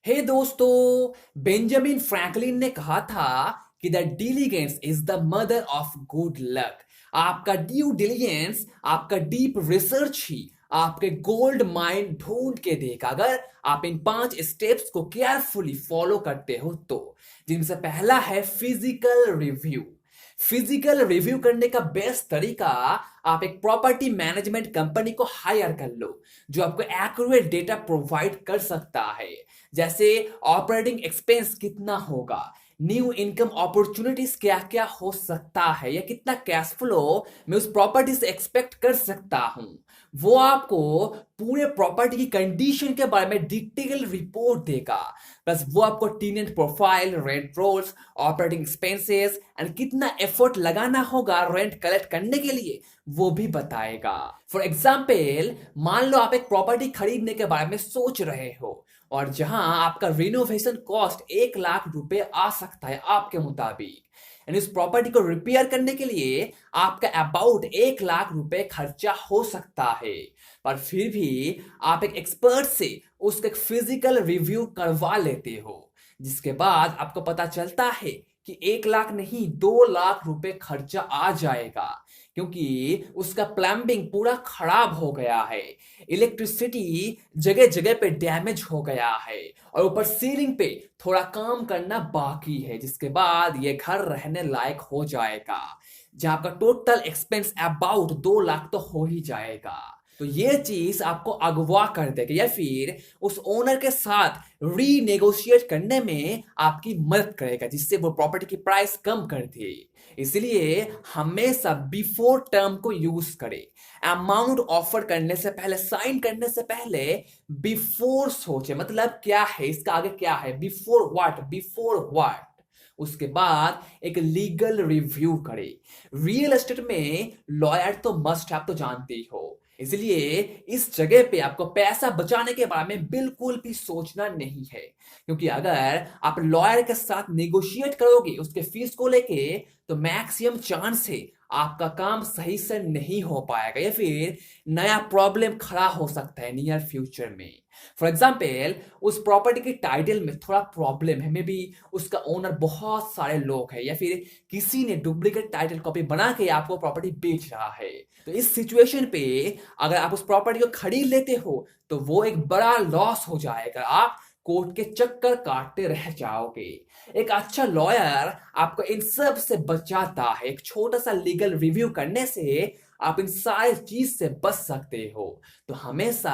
हे दोस्तों, Benjamin Franklin ने कहा था कि the diligence is the mother of good luck. आपका ड्यू डिलीजेंस, आपका डीप रिसर्च ही आपके गोल्ड माइंड ढूंढ के देगा, अगर आप इन 5 स्टेप्स को केयरफुली फॉलो करते हो तो। जिनमें से पहला है फिजिकल रिव्यू। फिजिकल रिव्यू करने का बेस्ट तरीका, आप एक प्रॉपर्टी मैनेजमेंट कंपनी को हायर कर लो जो आपको एक्यूरेट डेटा प्रोवाइड कर सकता है। जैसे ऑपरेटिंग एक्सपेंस कितना होगा, न्यू इनकम अपॉर्चुनिटीज क्या क्या हो सकता है, या कितना कैश फ्लो मैं उस प्रॉपर्टी से एक्सपेक्ट कर सकता हूं। वो आपको पूरे प्रॉपर्टी की कंडीशन के बारे में डिटेल रिपोर्ट देगा। प्लस वो आपको tenant profile, rent rolls, operating expenses and कितना एफर्ट लगाना होगा रेंट कलेक्ट करने के लिए, वो भी बताएगा। फॉर एग्जाम्पल, मान लो आप एक प्रॉपर्टी खरीदने के बारे में सोच रहे हो और जहां आपका रिनोवेशन कॉस्ट 1 लाख रुपए आ सकता है आपके मुताबिक, यानी इस प्रॉपर्टी को रिपेयर करने के लिए आपका अबाउट 1 लाख रुपए खर्चा हो सकता है। पर फिर भी आप एक एक्सपर्ट से उसका एक फिजिकल रिव्यू करवा लेते हो, जिसके बाद आपको पता चलता है कि 1 लाख नहीं 2 लाख रुपए खर्चा आ जाएगा, क्योंकि उसका प्लम्बिंग पूरा खराब हो गया है, इलेक्ट्रिसिटी जगह जगह पे डैमेज हो गया है, और ऊपर सीलिंग पे थोड़ा काम करना बाकी है, जिसके बाद ये घर रहने लायक हो जाएगा, जहां आपका टोटल एक्सपेंस अबाउट 2 लाख तो हो ही जाएगा। तो ये चीज आपको अगवा कर देगा या फिर उस ओनर के साथ रीनेगोशिएट करने में आपकी मदद करेगा, जिससे वो प्रॉपर्टी की प्राइस कम कर दे। इसलिए हमेशा बिफोर टर्म को यूज करें। अमाउंट ऑफर करने से पहले, साइन करने से पहले बिफोर सोचे, मतलब क्या है इसका आगे क्या है, बिफोर व्हाट। उसके बाद एक लीगल रिव्यू करे। रियल एस्टेट में लॉयर तो मस्ट, आप तो जानते ही हो। इसलिए इस जगह पे आपको पैसा बचाने के बारे में बिल्कुल भी सोचना नहीं है, क्योंकि अगर आप लॉयर के साथ नेगोशिएट करोगे उसके फीस को लेके, तो मैक्सिमम चांस है आपका काम सही से नहीं हो पाएगा, या फिर नया प्रॉब्लम खड़ा हो सकता है नियर फ्यूचर में। फॉर एग्जाम्पल, उस प्रॉपर्टी के टाइटल में थोड़ा प्रॉब्लम है, मे बी उसका ओनर बहुत सारे लोग हैं, या फिर किसी ने डुप्लीकेट टाइटल कॉपी बना के आपको प्रॉपर्टी बेच रहा है। तो इस सिचुएशन पे अगर आप उस प्रॉपर्टी को खरीद लेते हो तो वो एक बड़ा लॉस हो जाएगा, आप कोर्ट के चक्कर काटते रह जाओगे। एक अच्छा लॉयर आपको इन सब से बचाता है। एक छोटा सा लीगल रिव्यू करने से आप इन सारी चीज से बच सकते हो। तो हमेशा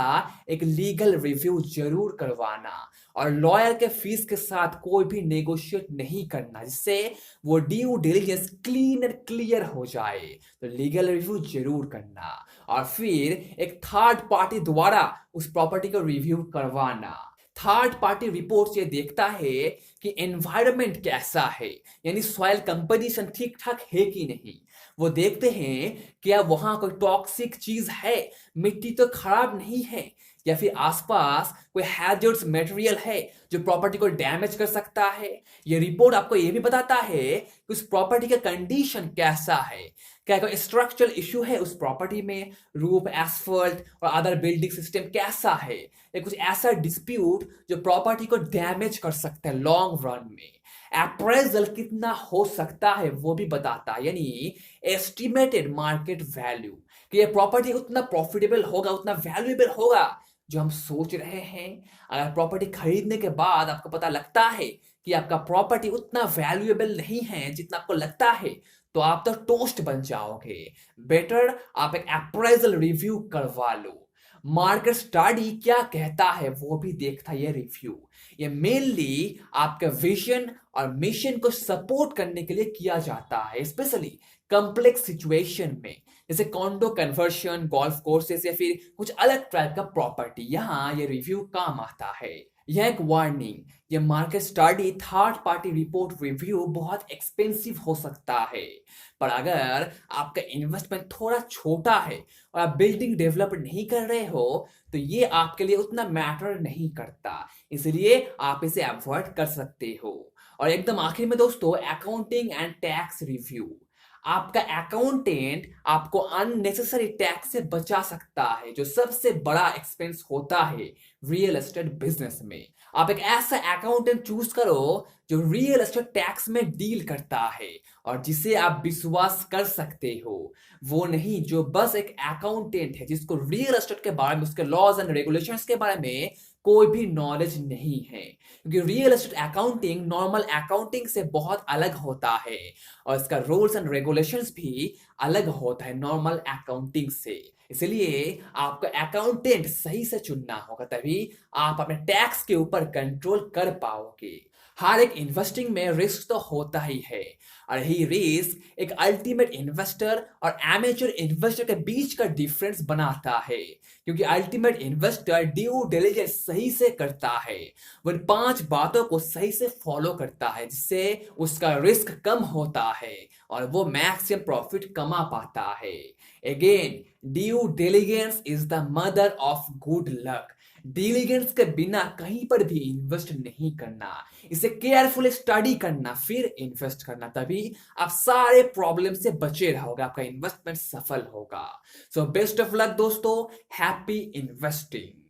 एक लीगल रिव्यू जरूर करवाना, और लॉयर के फीस के साथ कोई भी नेगोशिएट नहीं करना, जिससे वो due diligence clean and clear हो जाए। तो लीगल रिव्यू जरूर करना, और फिर एक थर्ड पार्टी द्वारा उस प्रॉपर्टी को रिव्यू करवाना। थर्ड पार्टी रिपोर्ट ये देखता है कि एनवायरनमेंट कैसा है, यानी सॉइल कंपोजिशन ठीक ठाक है कि नहीं। वो देखते हैं क्या वहां कोई टॉक्सिक चीज है, मिट्टी तो खराब नहीं है, या फिर आसपास कोई हैजर्ड्स मटेरियल है जो प्रॉपर्टी को डैमेज कर सकता है। ये रिपोर्ट आपको ये भी बताता है कि उस प्रॉपर्टी का कंडीशन कैसा है, क्या कोई स्ट्रक्चरल इश्यू है उस प्रॉपर्टी में, रूफ, एसफल्ट और अदर बिल्डिंग सिस्टम कैसा है, या कुछ ऐसा डिस्प्यूट जो प्रॉपर्टी को डैमेज कर सकता है लॉन्ग रन में। अप्रेजल कितना हो सकता है वो भी बताता है, यानी एस्टिमेटेड मार्केट वैल्यू, कि ये प्रॉपर्टी उतना प्रॉफिटेबल होगा, उतना वैल्यूएबल होगा जो हम सोच रहे हैं। अगर प्रॉपर्टी खरीदने के बाद आपको पता लगता है कि आपका प्रॉपर्टी उतना वैल्यूएबल नहीं है जितना आपको लगता है, तो आप तो टोस्ट बन जाओगे। बेटर आप एक अप्रेजल रिव्यू करवा लो। मार्केट स्टडी क्या कहता है वो भी देखता है ये रिव्यू। ये मेनली आपके विजन और मिशन को सपोर्ट करने के लिए किया जाता है, स्पेशली कॉम्प्लेक्स सिचुएशन में, जैसे कॉन्डो कन्वर्शन, गोल्फ कोर्सेस या फिर कुछ अलग टाइप का प्रॉपर्टी। यहाँ ये रिव्यू काम आता है। यह एक वार्निंग, ये market study third party report review बहुत एक्सपेंसिव हो सकता है, पर अगर आपका इन्वेस्टमेंट थोड़ा छोटा है और आप बिल्डिंग डेवलप नहीं कर रहे हो, तो ये आपके लिए उतना मैटर नहीं करता, इसलिए आप इसे अवॉइड कर सकते हो। और एकदम आखिर में दोस्तों, अकाउंटिंग एंड टैक्स रिव्यू। आपका अकाउंटेंट आपको अननेसेसरी टैक्स से बचा सकता है, जो सबसे बड़ा एक्सपेंस होता है रियल एस्टेट बिजनेस में। आप एक ऐसा अकाउंटेंट चूज करो जो रियल एस्टेट टैक्स में डील करता है और जिसे आप विश्वास कर सकते हो। वो नहीं जो बस एक अकाउंटेंट है जिसको रियल एस्टेट के बारे में, उसके लॉज एंड रेगुलेशंस के बारे में कोई भी नॉलेज नहीं है, क्योंकि real estate accounting normal accounting से बहुत अलग होता है और इसका रूल्स एंड रेगुलेशंस भी अलग होता है नॉर्मल अकाउंटिंग से। इसलिए आपको अकाउंटेंट सही से चुनना होगा, तभी आप अपने टैक्स के ऊपर कंट्रोल कर पाओगे। हर एक इन्वेस्टिंग में रिस्क तो होता ही है और यही रिस्क एक अल्टीमेट इन्वेस्टर और एमेच्योर इन्वेस्टर के बीच का डिफरेंस बनाता है, क्योंकि अल्टीमेट इन्वेस्टर ड्यू डिलिजेंस सही से करता है, वो इन 5 बातों को सही से फॉलो करता है जिससे उसका रिस्क कम होता है और वो मैक्सिमम प्रॉफिट कमा पाता है। Again, due diligence is the mother of good luck. Diligence के बिना कहीं पर भी इन्वेस्ट नहीं करना, इसे केयरफुली स्टडी करना फिर इन्वेस्ट करना, तभी आप सारे प्रॉब्लम से बचे रहोगे, आपका इन्वेस्टमेंट सफल होगा। सो बेस्ट ऑफ लक दोस्तों, हैप्पी इन्वेस्टिंग।